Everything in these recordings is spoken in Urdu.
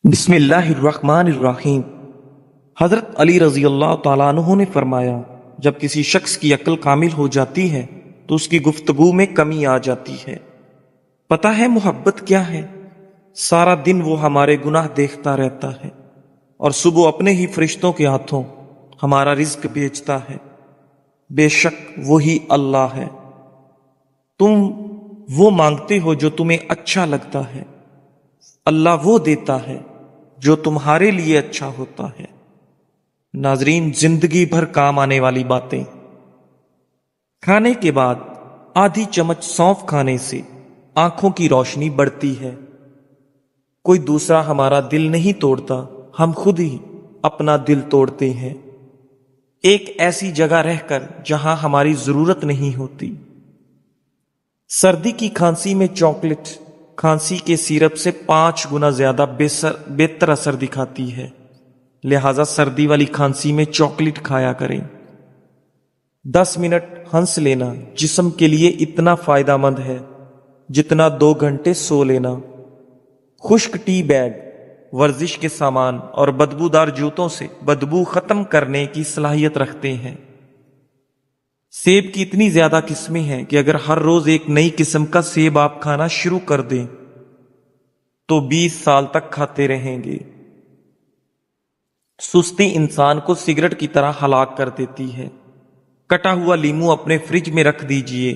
بسم اللہ الرحمن الرحیم۔ حضرت علی رضی اللہ تعالیٰ عنہ نے فرمایا، جب کسی شخص کی عقل کامل ہو جاتی ہے تو اس کی گفتگو میں کمی آ جاتی ہے۔ پتہ ہے محبت کیا ہے؟ سارا دن وہ ہمارے گناہ دیکھتا رہتا ہے اور صبح اپنے ہی فرشتوں کے ہاتھوں ہمارا رزق بھیجتا ہے۔ بے شک وہی اللہ ہے۔ تم وہ مانگتے ہو جو تمہیں اچھا لگتا ہے، اللہ وہ دیتا ہے جو تمہارے لیے اچھا ہوتا ہے۔ ناظرین، زندگی بھر کام آنے والی باتیں۔ کھانے کے بعد آدھی چمچ سونف کھانے سے آنکھوں کی روشنی بڑھتی ہے۔ کوئی دوسرا ہمارا دل نہیں توڑتا، ہم خود ہی اپنا دل توڑتے ہیں، ایک ایسی جگہ رہ کر جہاں ہماری ضرورت نہیں ہوتی۔ سردی کی کھانسی میں چاکلیٹ کھانسی کے سیرپ سے 5 گنا زیادہ بہتر اثر دکھاتی ہے، لہذا سردی والی کھانسی میں چاکلیٹ کھایا کریں۔ 10 منٹ ہنس لینا جسم کے لیے اتنا فائدہ مند ہے جتنا 2 گھنٹے سو لینا۔ خشک ٹی بیگ ورزش کے سامان اور بدبودار جوتوں سے بدبو ختم کرنے کی صلاحیت رکھتے ہیں۔ سیب کی اتنی زیادہ قسمیں ہیں کہ اگر ہر روز ایک نئی قسم کا سیب آپ کھانا شروع کر دیں تو 20 سال تک کھاتے رہیں گے۔ سستی انسان کو سگریٹ کی طرح ہلاک کر دیتی ہے۔ کٹا ہوا لیمو اپنے فریج میں رکھ دیجئے،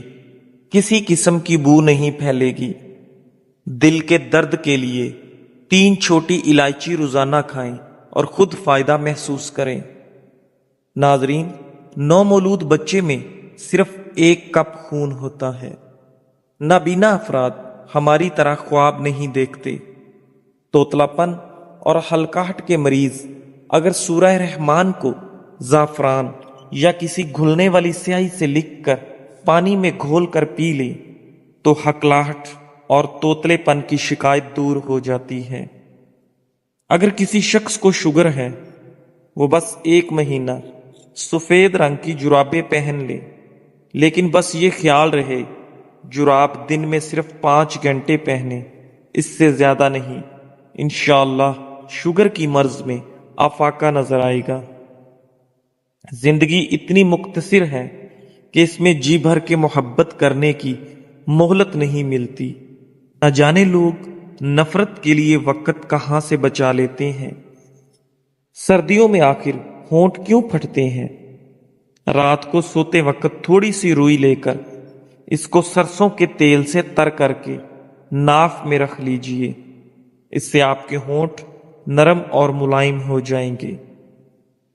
کسی قسم کی بو نہیں پھیلے گی۔ دل کے درد کے لیے 3 چھوٹی الائچی روزانہ کھائیں اور خود فائدہ محسوس کریں۔ ناظرین، نومولود بچے میں صرف 1 کپ خون ہوتا ہے۔ نابینا افراد ہماری طرح خواب نہیں دیکھتے۔ توتلا پن اور ہلکاہٹ کے مریض اگر سورہ رحمان کو زعفران یا کسی گھلنے والی سیاہی سے لکھ کر پانی میں گھول کر پی لیں تو ہکلاہٹ اور توتلے پن کی شکایت دور ہو جاتی ہے۔ اگر کسی شخص کو شوگر ہے، وہ بس 1 مہینہ سفید رنگ کی جرابیں پہن لے، لیکن بس یہ خیال رہے جراب دن میں صرف 5 گھنٹے پہنے، اس سے زیادہ نہیں۔ انشاءاللہ شوگر کی مرض میں افاقہ نظر آئے گا۔ زندگی اتنی مختصر ہے کہ اس میں جی بھر کے محبت کرنے کی مہلت نہیں ملتی۔ نہ جانے لوگ نفرت کے لیے وقت کہاں سے بچا لیتے ہیں۔ سردیوں میں آخر ہونٹ کیوں پھٹتے ہیں؟ رات کو سوتے وقت تھوڑی سی روئی لے کر اس کو سرسوں کے تیل سے تر کر کے ناف میں رکھ لیجئے، اس سے آپ کے ہونٹ نرم اور ملائم ہو جائیں گے۔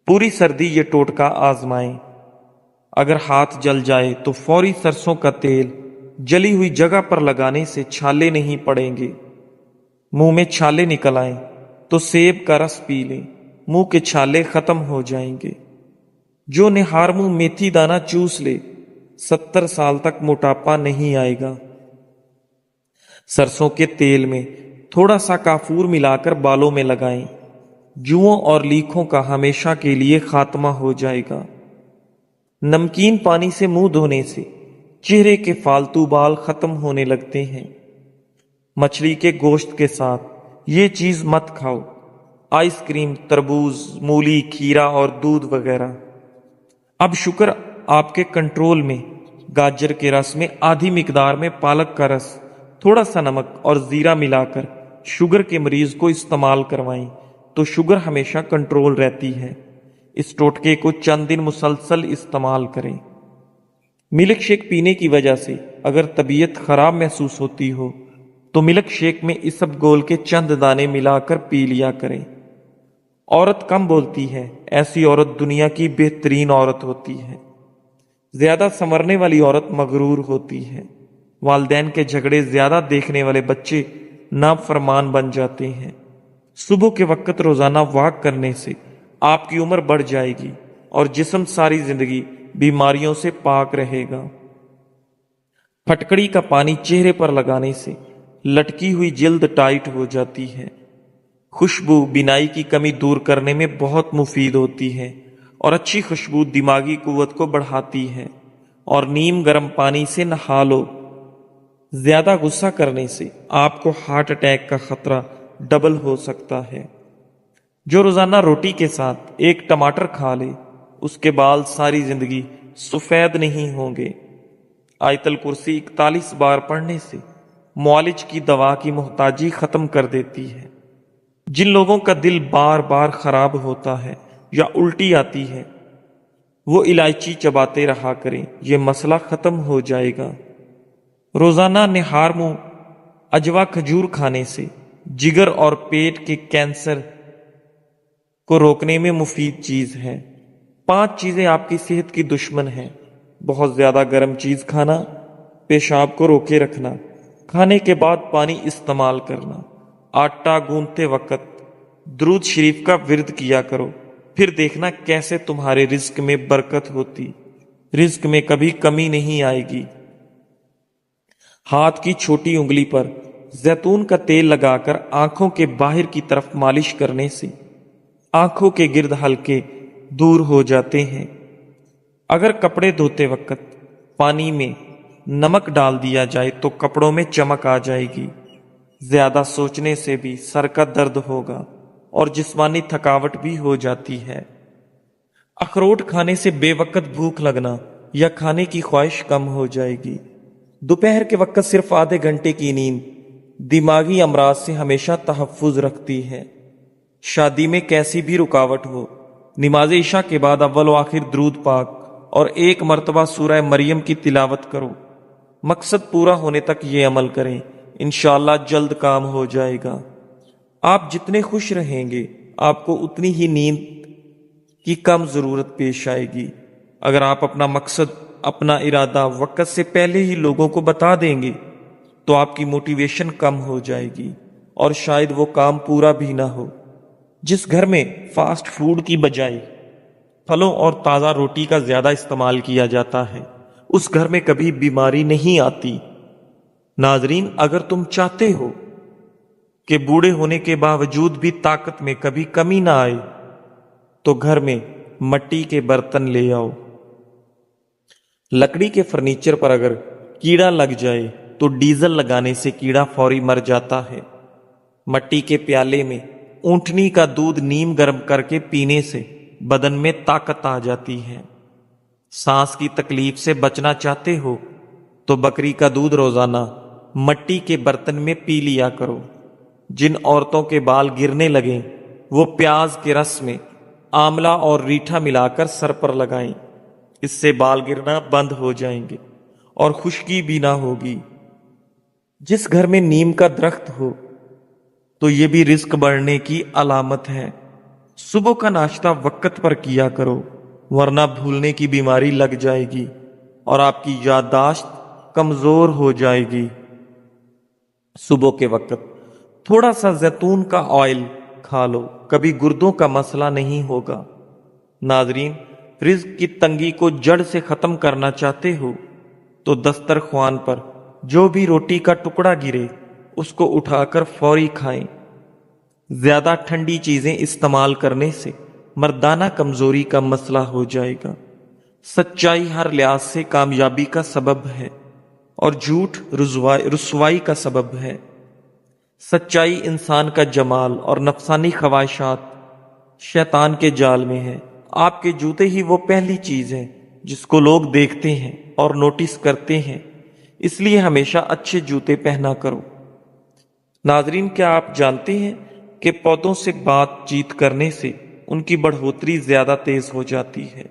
پوری سردی یہ ٹوٹکا آزمائیں۔ اگر ہاتھ جل جائے تو فوری سرسوں کا تیل جلی ہوئی جگہ پر لگانے سے چھالے نہیں پڑیں گے۔ منہ میں چھالے نکل آئیں تو سیب کا رس پی لیں، منہ کے چھالے ختم ہو جائیں گے۔ جو نہار منہ میتھی دانہ چوس لے 70 سال تک موٹاپا نہیں آئے گا۔ سرسوں کے تیل میں تھوڑا سا کافور ملا کر بالوں میں لگائیں، جوؤں اور لیکھوں کا ہمیشہ کے لیے خاتمہ ہو جائے گا۔ نمکین پانی سے منہ دھونے سے چہرے کے فالتو بال ختم ہونے لگتے ہیں۔ مچھلی کے گوشت کے ساتھ یہ چیز مت کھاؤ، آئس کریم، تربوز، مولی، کھیرا اور دودھ وغیرہ۔ اب شکر آپ کے کنٹرول میں۔ گاجر کے رس میں آدھی مقدار میں پالک کا رس، تھوڑا سا نمک اور زیرہ ملا کر شوگر کے مریض کو استعمال کروائیں تو شوگر ہمیشہ کنٹرول رہتی ہے۔ اس ٹوٹکے کو چند دن مسلسل استعمال کریں۔ ملک شیک پینے کی وجہ سے اگر طبیعت خراب محسوس ہوتی ہو تو ملک شیک میں اسب گول کے چند دانے ملا کر پی لیا کریں۔ عورت کم بولتی ہے، ایسی عورت دنیا کی بہترین عورت ہوتی ہے۔ زیادہ سنورنے والی عورت مغرور ہوتی ہے۔ والدین کے جھگڑے زیادہ دیکھنے والے بچے نافرمان بن جاتے ہیں۔ صبح کے وقت روزانہ واک کرنے سے آپ کی عمر بڑھ جائے گی اور جسم ساری زندگی بیماریوں سے پاک رہے گا۔ پھٹکڑی کا پانی چہرے پر لگانے سے لٹکی ہوئی جلد ٹائٹ ہو جاتی ہے۔ خوشبو بینائی کی کمی دور کرنے میں بہت مفید ہوتی ہے اور اچھی خوشبو دماغی قوت کو بڑھاتی ہے۔ اور نیم گرم پانی سے نہا لو۔ زیادہ غصہ کرنے سے آپ کو ہارٹ اٹیک کا خطرہ ڈبل ہو سکتا ہے۔ جو روزانہ روٹی کے ساتھ ایک ٹماٹر کھا لے اس کے بال ساری زندگی سفید نہیں ہوں گے۔ آیت الکرسی 41 بار پڑھنے سے معالج کی دوا کی محتاجی ختم کر دیتی ہے۔ جن لوگوں کا دل بار بار خراب ہوتا ہے یا الٹی آتی ہے وہ الائچی چباتے رہا کریں، یہ مسئلہ ختم ہو جائے گا۔ روزانہ نہار منہ اجوا کھجور کھانے سے جگر اور پیٹ کے کینسر کو روکنے میں مفید چیز ہے۔ 5 چیزیں آپ کی صحت کی دشمن ہیں: بہت زیادہ گرم چیز کھانا، پیشاب کو روکے رکھنا، کھانے کے بعد پانی استعمال کرنا، آٹا گوندتے وقت درود شریف کا ورد کیا کرو، پھر دیکھنا کیسے تمہارے رزق میں برکت ہوتی، رزق میں کبھی کمی نہیں آئے گی۔ ہاتھ کی چھوٹی انگلی پر زیتون کا تیل لگا کر آنکھوں کے باہر کی طرف مالش کرنے سے آنکھوں کے گرد ہلکے دور ہو جاتے ہیں۔ اگر کپڑے دھوتے وقت پانی میں نمک ڈال دیا جائے تو کپڑوں میں چمک آ جائے گی۔ زیادہ سوچنے سے بھی سر کا درد ہوگا اور جسمانی تھکاوٹ بھی ہو جاتی ہے۔ اخروٹ کھانے سے بے وقت بھوک لگنا یا کھانے کی خواہش کم ہو جائے گی۔ دوپہر کے وقت صرف آدھے گھنٹے کی نیند دماغی امراض سے ہمیشہ تحفظ رکھتی ہے۔ شادی میں کیسی بھی رکاوٹ ہو، نماز عشاء کے بعد اول و آخر درود پاک اور 1 مرتبہ سورہ مریم کی تلاوت کرو۔ مقصد پورا ہونے تک یہ عمل کریں، انشاءاللہ جلد کام ہو جائے گا۔ آپ جتنے خوش رہیں گے آپ کو اتنی ہی نیند کی کم ضرورت پیش آئے گی۔ اگر آپ اپنا مقصد، اپنا ارادہ وقت سے پہلے ہی لوگوں کو بتا دیں گے تو آپ کی موٹیویشن کم ہو جائے گی اور شاید وہ کام پورا بھی نہ ہو۔ جس گھر میں فاسٹ فوڈ کی بجائے پھلوں اور تازہ روٹی کا زیادہ استعمال کیا جاتا ہے اس گھر میں کبھی بیماری نہیں آتی۔ ناظرین، اگر تم چاہتے ہو کہ بوڑھے ہونے کے باوجود بھی طاقت میں کبھی کمی نہ آئے تو گھر میں مٹی کے برتن لے آؤ۔ لکڑی کے فرنیچر پر اگر کیڑا لگ جائے تو ڈیزل لگانے سے کیڑا فوری مر جاتا ہے۔ مٹی کے پیالے میں اونٹنی کا دودھ نیم گرم کر کے پینے سے بدن میں طاقت آ جاتی ہے۔ سانس کی تکلیف سے بچنا چاہتے ہو تو بکری کا دودھ روزانہ مٹی کے برتن میں پی لیا کرو۔ جن عورتوں کے بال گرنے لگیں وہ پیاز کے رس میں آملہ اور ریٹھا ملا کر سر پر لگائیں، اس سے بال گرنا بند ہو جائیں گے اور خشکی بھی نہ ہوگی۔ جس گھر میں نیم کا درخت ہو تو یہ بھی رزق بڑھنے کی علامت ہے۔ صبح کا ناشتہ وقت پر کیا کرو ورنہ بھولنے کی بیماری لگ جائے گی اور آپ کی یادداشت کمزور ہو جائے گی۔ صبح کے وقت تھوڑا سا زیتون کا آئل کھا لو، کبھی گردوں کا مسئلہ نہیں ہوگا۔ ناظرین، رزق کی تنگی کو جڑ سے ختم کرنا چاہتے ہو تو دسترخوان پر جو بھی روٹی کا ٹکڑا گرے اس کو اٹھا کر فوری کھائیں۔ زیادہ ٹھنڈی چیزیں استعمال کرنے سے مردانہ کمزوری کا مسئلہ ہو جائے گا۔ سچائی ہر لحاظ سے کامیابی کا سبب ہے اور جھوٹ رسوائی کا سبب ہے۔ سچائی انسان کا جمال اور نفسانی خواہشات شیطان کے جال میں ہے۔ آپ کے جوتے ہی وہ پہلی چیز ہے جس کو لوگ دیکھتے ہیں اور نوٹس کرتے ہیں، اس لیے ہمیشہ اچھے جوتے پہنا کرو۔ ناظرین، کیا آپ جانتے ہیں کہ پودوں سے بات چیت کرنے سے ان کی بڑھوتری زیادہ تیز ہو جاتی ہے؟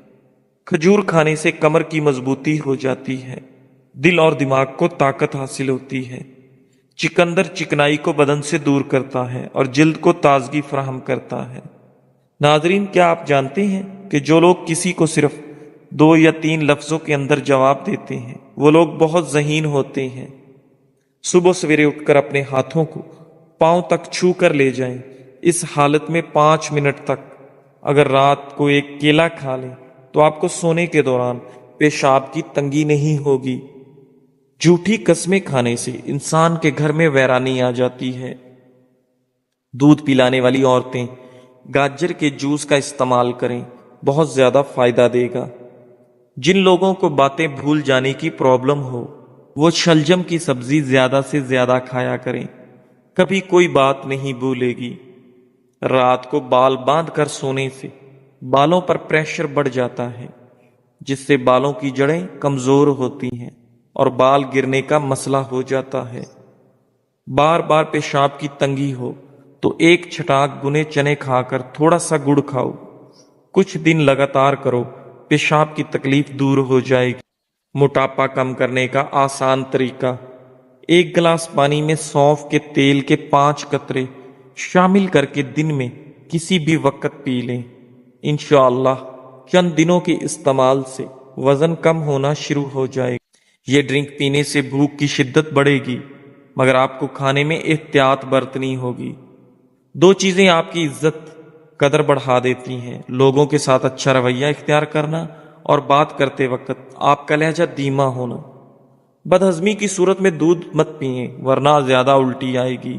کھجور کھانے سے کمر کی مضبوطی ہو جاتی ہے، دل اور دماغ کو طاقت حاصل ہوتی ہے۔ چقندر چکنائی کو بدن سے دور کرتا ہے اور جلد کو تازگی فراہم کرتا ہے۔ ناظرین، کیا آپ جانتے ہیں کہ جو لوگ کسی کو صرف 2 یا 3 لفظوں کے اندر جواب دیتے ہیں وہ لوگ بہت ذہین ہوتے ہیں؟ صبح سویرے اٹھ کر اپنے ہاتھوں کو پاؤں تک چھو کر لے جائیں۔ اس حالت میں 5 منٹ تک اگر رات کو ایک کیلا کھا لیں تو آپ کو سونے کے دوران پیشاب کی تنگی نہیں ہوگی۔ جھوٹی قسمیں کھانے سے انسان کے گھر میں ویرانی آ جاتی ہے۔ دودھ پلانے والی عورتیں گاجر کے جوس کا استعمال کریں، بہت زیادہ فائدہ دے گا۔ جن لوگوں کو باتیں بھول جانے کی پرابلم ہو وہ شلجم کی سبزی زیادہ سے زیادہ کھایا کریں۔ کبھی کوئی بات نہیں بھولے گی۔ رات کو بال باندھ کر سونے سے بالوں پر پریشر بڑھ جاتا ہے، جس سے بالوں کی جڑیں کمزور ہوتی ہیں اور بال گرنے کا مسئلہ ہو جاتا ہے۔ بار بار پیشاب کی تنگی ہو تو ایک چھٹاک بنے چنے کھا کر تھوڑا سا گڑ کھاؤ، کچھ دن لگاتار کرو، پیشاب کی تکلیف دور ہو جائے گی۔ موٹاپا کم کرنے کا آسان طریقہ: ایک گلاس پانی میں سونف کے تیل کے 5 قطرے شامل کر کے دن میں کسی بھی وقت پی لیں۔ انشاءاللہ چند دنوں کے استعمال سے وزن کم ہونا شروع ہو جائے گا۔ یہ ڈرنک پینے سے بھوک کی شدت بڑھے گی، مگر آپ کو کھانے میں احتیاط برتنی ہوگی۔ 2 چیزیں آپ کی عزت قدر بڑھا دیتی ہیں: لوگوں کے ساتھ اچھا رویہ اختیار کرنا اور بات کرتے وقت آپ کا لہجہ دھیما ہونا۔ بدہضمی کی صورت میں دودھ مت پئیں ورنہ زیادہ الٹی آئے گی۔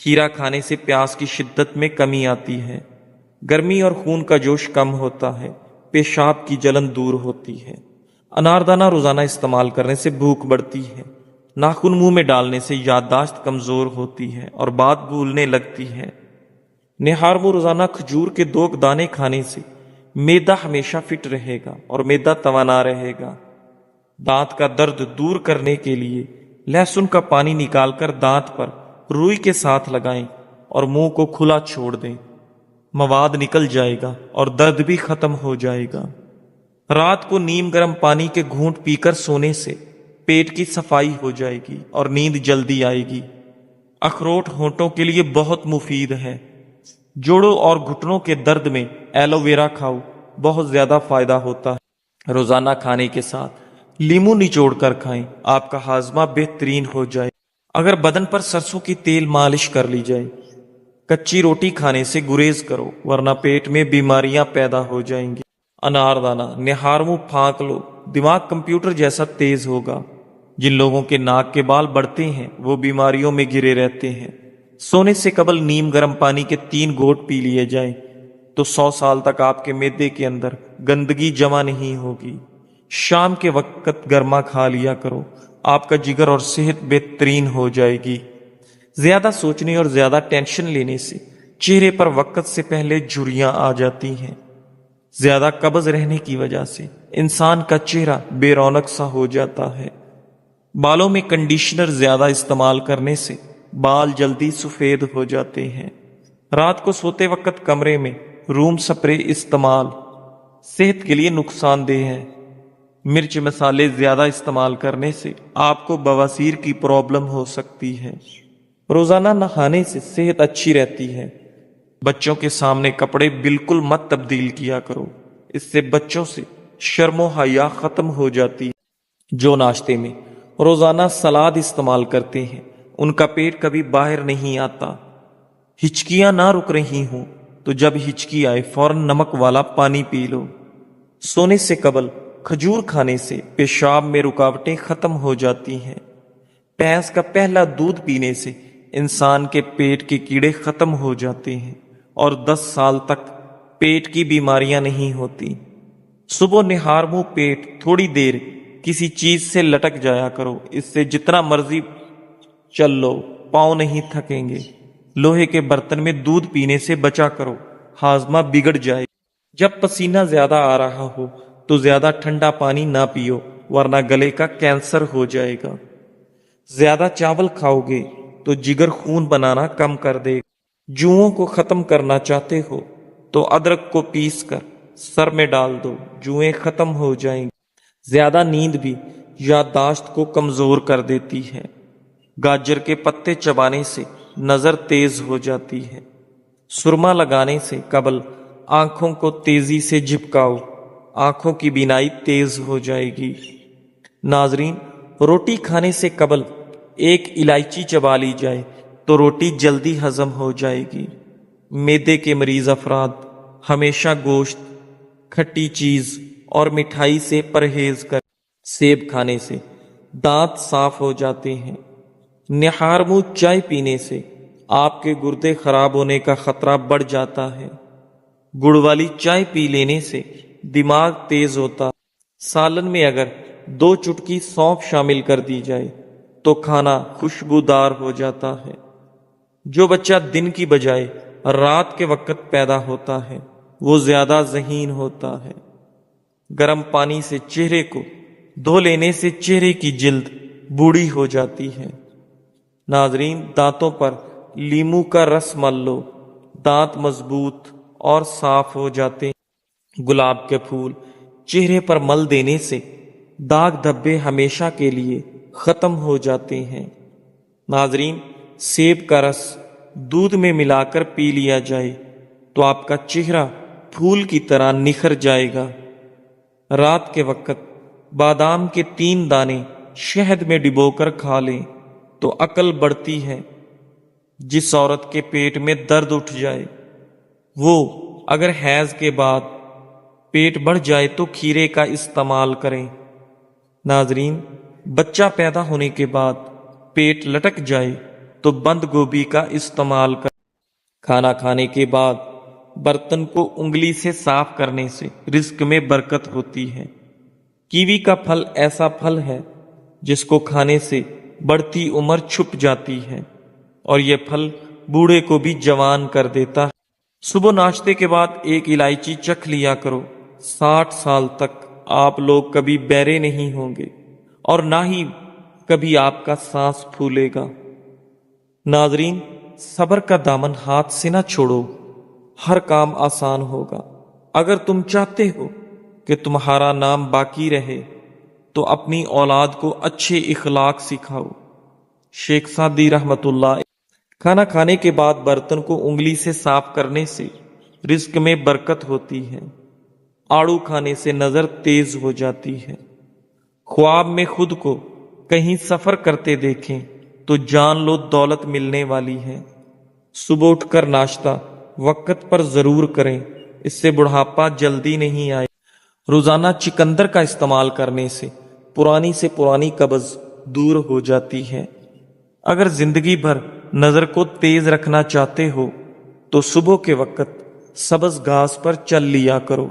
کھیرا کھانے سے پیاس کی شدت میں کمی آتی ہے، گرمی اور خون کا جوش کم ہوتا ہے، پیشاب کی جلن دور ہوتی ہے۔ اناردانہ روزانہ استعمال کرنے سے بھوک بڑھتی ہے، ناخن منہ میں ڈالنے سے یادداشت کمزور ہوتی ہے اور بات بھولنے لگتی ہے۔ نہارمو روزانہ کھجور کے 2 دانے کھانے سے معدہ ہمیشہ فٹ رہے گا اور معدہ توانا رہے گا۔ دانت کا درد دور کرنے کے لیے لہسن کا پانی نکال کر دانت پر روئی کے ساتھ لگائیں اور منہ کو کھلا چھوڑ دیں، مواد نکل جائے گا اور درد بھی ختم ہو جائے گا۔ رات کو نیم گرم پانی کے گھونٹ پی کر سونے سے پیٹ کی صفائی ہو جائے گی اور نیند جلدی آئے گی۔ اخروٹ ہونٹوں کے لیے بہت مفید ہے۔ جوڑوں اور گھٹنوں کے درد میں ایلو ویرا کھاؤ، بہت زیادہ فائدہ ہوتا ہے۔ روزانہ کھانے کے ساتھ لیمو نچوڑ کر کھائیں، آپ کا ہاضمہ بہترین ہو جائے۔ اگر بدن پر سرسوں کی تیل مالش کر لی جائے، کچی روٹی کھانے سے گریز کرو ورنہ پیٹ میں بیماریاں پیدا ہو جائیں گی۔ اناردانہ نہارمو پھانک لو، دماغ کمپیوٹر جیسا تیز ہوگا۔ جن لوگوں کے ناک کے بال بڑھتے ہیں وہ بیماریوں میں گھرے رہتے ہیں۔ سونے سے قبل نیم گرم پانی کے 3 گھونٹ پی لیے جائیں تو 100 سال تک آپ کے معدے کے اندر گندگی جمع نہیں ہوگی۔ شام کے وقت گرما کھا لیا کرو، آپ کا جگر اور صحت بہترین ہو جائے گی۔ زیادہ سوچنے اور زیادہ ٹینشن لینے سے چہرے پر وقت سے پہلے جھریاں آ جاتی ہیں۔ زیادہ قبض رہنے کی وجہ سے انسان کا چہرہ بے رونق سا ہو جاتا ہے۔ بالوں میں کنڈیشنر زیادہ استعمال کرنے سے بال جلدی سفید ہو جاتے ہیں۔ رات کو سوتے وقت کمرے میں روم سپرے استعمال صحت کے لیے نقصان دہ ہے۔ مرچ مسالے زیادہ استعمال کرنے سے آپ کو بواسیر کی پرابلم ہو سکتی ہے۔ روزانہ نہانے سے صحت اچھی رہتی ہے۔ بچوں کے سامنے کپڑے بالکل مت تبدیل کیا کرو، اس سے بچوں سے شرم و حیا ختم ہو جاتی ہے۔ جو ناشتے میں روزانہ سلاد استعمال کرتے ہیں ان کا پیٹ کبھی باہر نہیں آتا۔ ہچکیاں نہ رک رہی ہوں تو جب ہچکی آئے فوراً نمک والا پانی پی لو۔ سونے سے قبل کھجور کھانے سے پیشاب میں رکاوٹیں ختم ہو جاتی ہیں۔ بھینس کا پہلا دودھ پینے سے انسان کے پیٹ کے کیڑے ختم ہو جاتے ہیں اور 10 سال تک پیٹ کی بیماریاں نہیں ہوتی۔ صبح نہارمو پیٹ تھوڑی دیر کسی چیز سے لٹک جایا کرو، اس سے جتنا مرضی چل لو پاؤں نہیں تھکیں گے۔ لوہے کے برتن میں دودھ پینے سے بچا کرو، ہاضمہ بگڑ جائے۔ جب پسینہ زیادہ آ رہا ہو تو زیادہ ٹھنڈا پانی نہ پیو ورنہ گلے کا کینسر ہو جائے گا۔ زیادہ چاول کھاؤ گے تو جگر خون بنانا کم کر دے گا۔ جوؤں کو ختم کرنا چاہتے ہو تو ادرک کو پیس کر سر میں ڈال دو، جوئیں ختم ہو جائیں گی۔ زیادہ نیند بھی یادداشت کو کمزور کر دیتی ہے۔ گاجر کے پتے چبانے سے نظر تیز ہو جاتی ہے۔ سرما لگانے سے قبل آنکھوں کو تیزی سے جھپکاؤ، آنکھوں کی بینائی تیز ہو جائے گی۔ ناظرین، روٹی کھانے سے قبل 1 الائچی چبا لی جائے تو روٹی جلدی ہضم ہو جائے گی۔ معدے کے مریض افراد ہمیشہ گوشت، کھٹی چیز اور مٹھائی سے پرہیز کریں۔ سیب کھانے سے دانت صاف ہو جاتے ہیں۔ نہارمو چائے پینے سے آپ کے گردے خراب ہونے کا خطرہ بڑھ جاتا ہے۔ گڑ والی چائے پی لینے سے دماغ تیز ہوتا ہے۔ سالن میں اگر 2 چٹکی سونف شامل کر دی جائے تو کھانا خوشبودار ہو جاتا ہے۔ جو بچہ دن کی بجائے رات کے وقت پیدا ہوتا ہے وہ زیادہ ذہین ہوتا ہے۔ گرم پانی سے چہرے کو دھو لینے سے چہرے کی جلد بوڑھی ہو جاتی ہے۔ ناظرین، دانتوں پر لیمو کا رس مل لو، دانت مضبوط اور صاف ہو جاتے ہیں۔ گلاب کے پھول چہرے پر مل دینے سے داغ دھبے ہمیشہ کے لیے ختم ہو جاتے ہیں۔ ناظرین، سیب کا رس دودھ میں ملا کر پی لیا جائے تو آپ کا چہرہ پھول کی طرح نکھر جائے گا۔ رات کے وقت بادام کے 3 دانے شہد میں ڈبو کر کھا لیں تو عقل بڑھتی ہے۔ جس عورت کے پیٹ میں درد اٹھ جائے وہ اگر حیض کے بعد پیٹ بڑھ جائے تو کھیرے کا استعمال کریں۔ ناظرین، بچہ پیدا ہونے کے بعد پیٹ لٹک جائے تو بند گوبھی کا استعمال کریں۔ کھانا کھانے کے بعد برتن کو انگلی سے صاف کرنے سے رزق میں برکت ہوتی ہے۔ کیوی کا پھل ایسا پھل ہے جس کو کھانے سے بڑھتی عمر چھپ جاتی ہے اور یہ پھل بوڑھے کو بھی جوان کر دیتا ہے۔ صبح ناشتے کے بعد 1 الائچی چکھ لیا کرو، 60 سال تک آپ لوگ کبھی بہرے نہیں ہوں گے اور نہ ہی کبھی آپ کا سانس پھولے گا۔ ناظرین، صبر کا دامن ہاتھ سے نہ چھوڑو، ہر کام آسان ہوگا۔ اگر تم چاہتے ہو کہ تمہارا نام باقی رہے تو اپنی اولاد کو اچھے اخلاق سکھاؤ۔ شیخ سعدی رحمت اللہ۔ کھانا کھانے کے بعد برتن کو انگلی سے صاف کرنے سے رزق میں برکت ہوتی ہے۔ آڑو کھانے سے نظر تیز ہو جاتی ہے۔ خواب میں خود کو کہیں سفر کرتے دیکھیں تو جان لو دولت ملنے والی ہے۔ صبح اٹھ کر ناشتہ وقت پر ضرور کریں، اس سے بڑھاپا جلدی نہیں آئے۔ روزانہ چقندر کا استعمال کرنے سے پرانی قبض دور ہو جاتی ہے۔ اگر زندگی بھر نظر کو تیز رکھنا چاہتے ہو تو صبح کے وقت سبز گھاس پر چل لیا کرو۔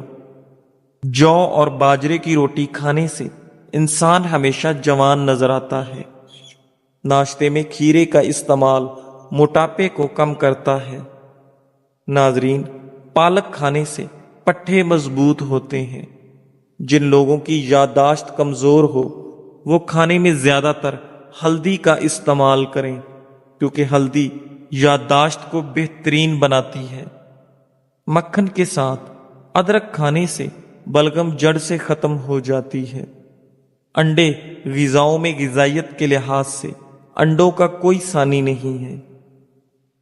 جو اور باجرے کی روٹی کھانے سے انسان ہمیشہ جوان نظر آتا ہے۔ ناشتے میں کھیرے کا استعمال موٹاپے کو کم کرتا ہے۔ ناظرین، پالک کھانے سے پٹھے مضبوط ہوتے ہیں۔ جن لوگوں کی یادداشت کمزور ہو وہ کھانے میں زیادہ تر ہلدی کا استعمال کریں کیونکہ ہلدی یادداشت کو بہترین بناتی ہے۔ مکھن کے ساتھ ادرک کھانے سے بلغم جڑ سے ختم ہو جاتی ہے۔ انڈے غذاؤں میں غذائیت کے لحاظ سے انڈوں کا کوئی ثانی نہیں ہے۔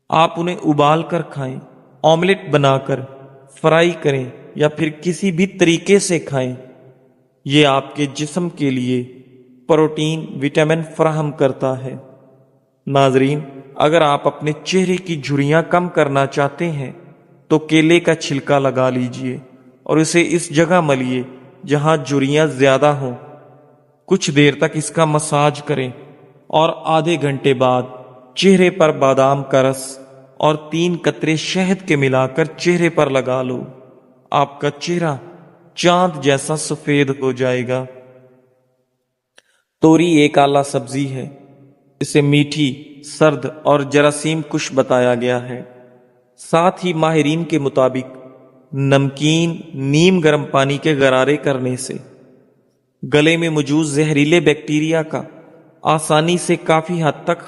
آپ انہیں ابال کر کھائیں، آملیٹ بنا کر، فرائی کریں یا پھر کسی بھی طریقے سے کھائیں۔ یہ آپ کے جسم کے لیے پروٹین، وٹامن فراہم کرتا ہے۔ ناظرین، اگر آپ اپنے چہرے کی جھریاں کم کرنا چاہتے ہیں تو کیلے کا چھلکا لگا لیجئے اور اسے اس جگہ ملیے جہاں جھریاں زیادہ ہوں۔ کچھ دیر تک اس کا مساج کریں اور آدھے گھنٹے بعد چہرے پر بادام کا رس اور 3 قطرے شہد کے ملا کر چہرے پر لگا لو۔ آپ کا چہرہ چاند جیسا سفید ہو جائے گا۔ توری ایک اعلیٰ سبزی ہے۔ اسے میٹھی، سرد اور جراثیم کش بتایا گیا ہے۔ ساتھ ہی ماہرین کے مطابق نمکین نیم گرم پانی کے غرارے کرنے سے گلے میں موجود زہریلے بیکٹیریا کا آسانی سے کافی حد تک